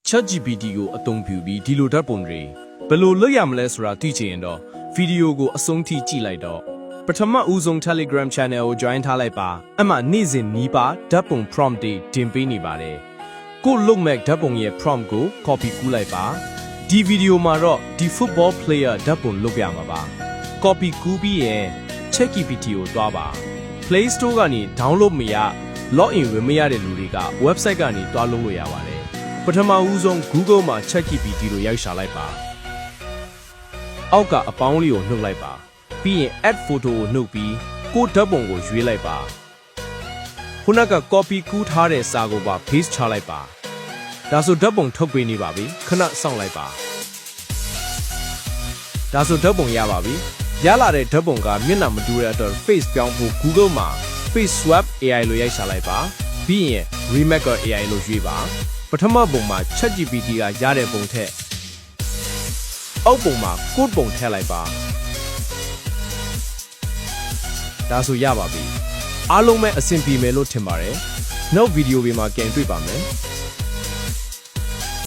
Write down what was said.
ChatGPT ကိုအသုံးပြုပြီးဒီလိုဓာတ်ပုံတွေဘယ်လိုလုပ်ရမလဲဆိုတာသိချင်ရင်တော့ဗီဒီယိုကိုအဆုံးထိကြည့်လိုက်တော့ပထမဦးဆုံး Telegram Channel ကို join ထားလိုက်ပါအမှနေ့စဉ်နီးပါဓာတ်ပုံ prompt တွေတင်ပေးနေပါတယ်ကိုလုတ်မဲ့ဓာတ်ပုံရဲ့ prompt ကို copy ကူးလိုက်ပါဒီဗီဒီယိုမှာတော့ဒီ football player ဓာတ်ပုံလုပ်ပြမှာပါ copy ကူးပြီးရင် ChatGPT ကိုသွားပါ Play Store ကနေ download မရ login ဝင်မရတဲ့လူတွေက website ကနေတွားလုပ်လို့ရပါတယ်ပထမဦးဆုံး Google မှာ ChatGPT လို့ရိုက်ရှာလိုက်ပါအောက်ကအပေါင်းလေးကိုနှုတ်လိုက်ပါပြီးရင် add photo ကိုနှုတ်ပြီးကိုဓာတ်ပုံကိုရွေးလိုက်ပါခုနက copy ကူးထားတဲ့စာကိုပါ paste ချလိုက်ပါဒါဆိုဓာတ်ပုံထုတ်ပေးနေပါပြီခဏစောင့်လိုက်ပါဒါဆိုဓာတ်ပုံရပါပြီရလာတဲ့ဓာတ်ပုံကမျက်နှာမတူတဲ့အတွက် face ပြောင်းဖို့ Google မှာ face swap AI လို့ရိုက်ရှာလိုက်ပါပြီးရင် remake AI လို့ရွေးပါပထမပုံမှာ ChatGPT ကရတဲ့ပုံထက်အောက်ပုံမှာ code ပုံထည့်လိုက်ပါဒါဆိုရပါပြီအားလုံးပဲအဆင်ပြေမယ်လို့ထင်ပါတယ်နောက်ဗီဒီယိုတွေမှာကြံတွေ့ပါမယ်